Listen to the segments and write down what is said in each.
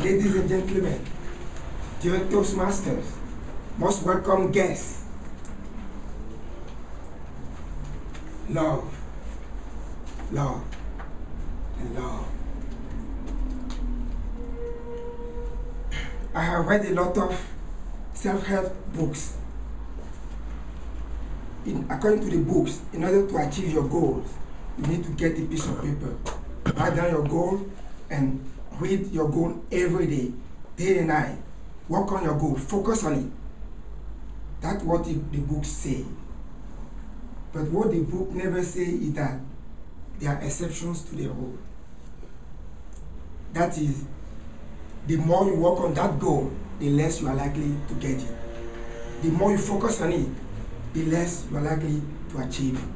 ladies and gentlemen, dear Toastmasters, most welcome guests. Love, love, and love. I have read a lot of self-help books. According to the books, in order to achieve your goals, you need to get a piece of paper, write down your goal, and read your goal every day and night. Work on your goal, focus on it. That's what the books say. But what the book never say is that there are exceptions to the rule. That is, the more you work on that goal, the less you are likely to get it. The more you focus on it, the less you are likely to achieve it.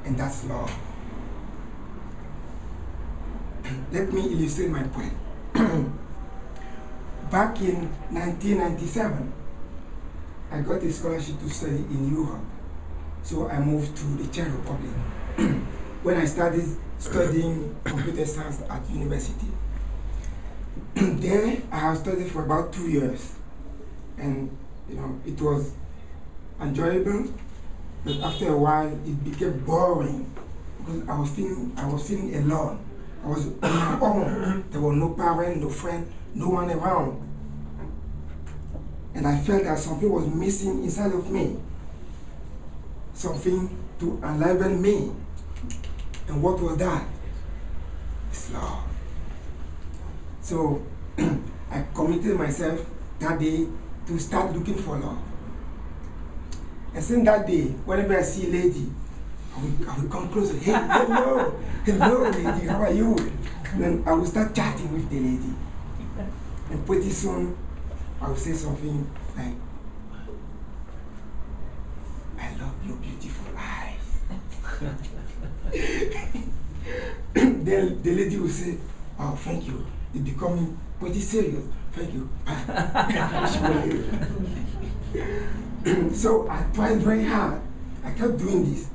And that's love. Let me illustrate my point. Back in 1997, I got a scholarship to study in Europe. So I moved to the Czech Republic. When I started studying computer science at university. There I have studied for about 2 years. And it was enjoyable, but after a while it became boring because I was feeling alone. I was on my own. There were no parent, no friend, no one around. And I felt that something was missing inside of me. Something to enliven me. And what was that? It's love. So I committed myself that day to start looking for love. And since that day, whenever I see a lady, I will come closer. Hey, hello lady, how are you? And then I will start chatting with the lady. And pretty soon, I will say something like, I love your beautiful eyes. Then the lady will say, oh, thank you. It's becoming pretty serious. Thank you. So I tried very hard. I kept doing this.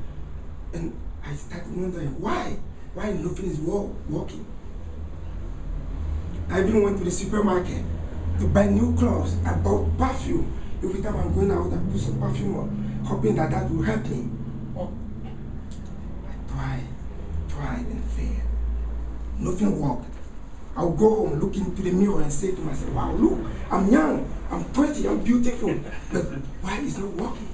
And I started wondering why nothing is working. I even went to the supermarket to buy new clothes. I bought perfume. Every time I'm going out, I put some perfume on, hoping that will help me. I tried and failed. Nothing worked. I would go home, look into the mirror and say to myself, wow, look, I'm young, I'm pretty, I'm beautiful, but why is it not working?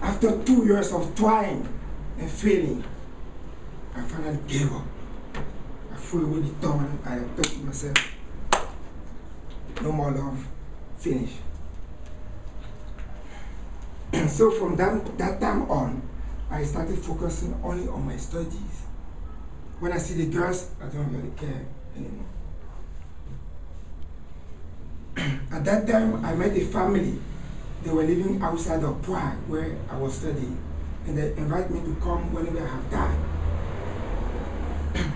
After 2 years of trying and failing, I finally gave up. I threw away the towel. I thought to myself, no more love, finish. So from that time on, I started focusing only on my studies. When I see the girls, I don't really care anymore. At that time, I met a family. They were living outside of Prague, where I was studying. And they invited me to come whenever I have time.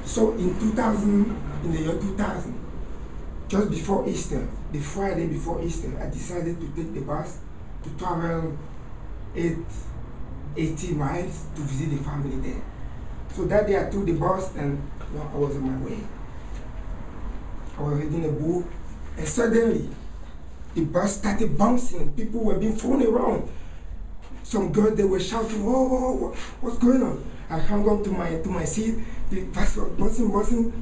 So in the year 2000, just before Easter, the Friday before Easter, I decided to take the bus to travel 80 miles to visit the family there. So that day I took the bus and I was on my way. I was reading a book and suddenly the bus started bouncing. People were being thrown around. Some girls, they were shouting, oh, what's going on? I hung on to my seat. The bus was bouncing.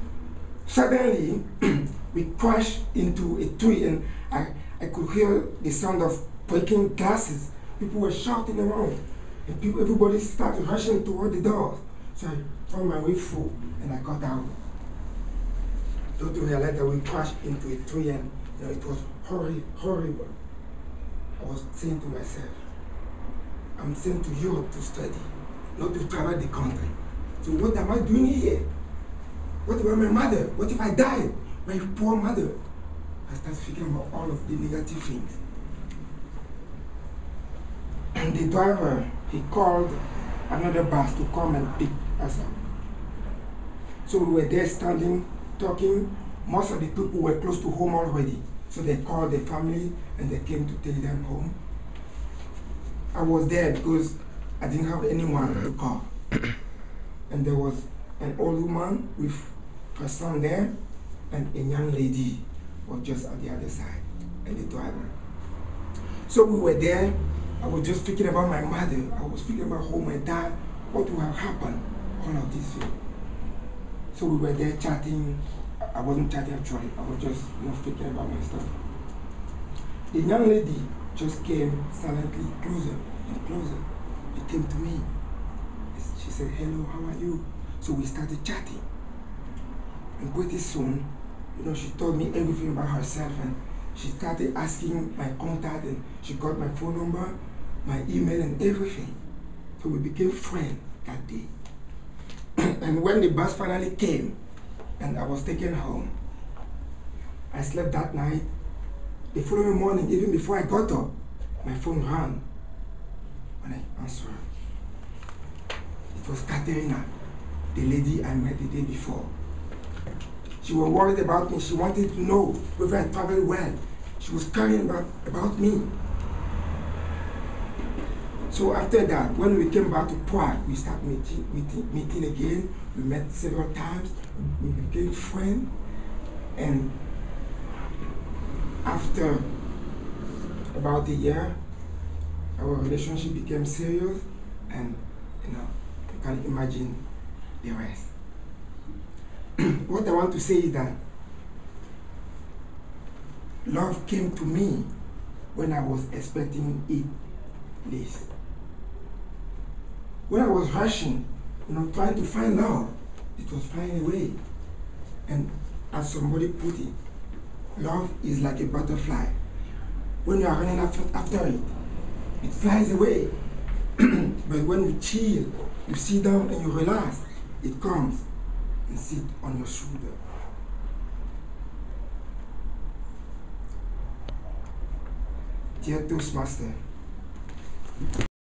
Suddenly, we crashed into a tree and I could hear the sound of breaking glasses. People were shouting around. And everybody started rushing toward the doors. So I found my way through and I got out. Don't realize that we crashed into a tree and it was horrible. I was saying to myself, I'm sent to Europe to study, not to travel the country. So what am I doing here? What about my mother? What if I died? My poor mother. I started thinking about all of the negative things. And the driver, he called another bus to come and pick us up. So we were there standing, talking. Most of the people were close to home already. So they called the family and they came to take them home. I was there because I didn't have anyone to call. And there was an old woman with her son there, and a young lady was just at the other side, and the driver. So we were there. I was just thinking about my mother. I was thinking about home, my dad, what would have happened, all of this thing. So we were there chatting. I wasn't chatting actually. I was just thinking about my stuff. The young lady just came silently closer and closer. It came to me. She said, "Hello, how are you?" So we started chatting. And pretty soon, she told me everything about herself, and she started asking my contact, and she got my phone number, my email, and everything. So we became friends that day. And when the bus finally came, and I was taken home, I slept that night. The following morning, even before I got up, my phone rang. When I answered, it was Katerina, the lady I met the day before. She was worried about me. She wanted to know whether I traveled well. She was caring about me. So after that, when we came back to Prague, we started meeting again. We met several times. We became friends. And after about a year, our relationship became serious. And you can imagine the rest. What I want to say is that love came to me when I was expecting it least. When I was rushing, trying to find love, it was flying away. And as somebody put it, love is like a butterfly. When you are running after it, it flies away. But when you chill, you sit down and you relax, it comes and sit on your shoulder. Dear Toastmaster,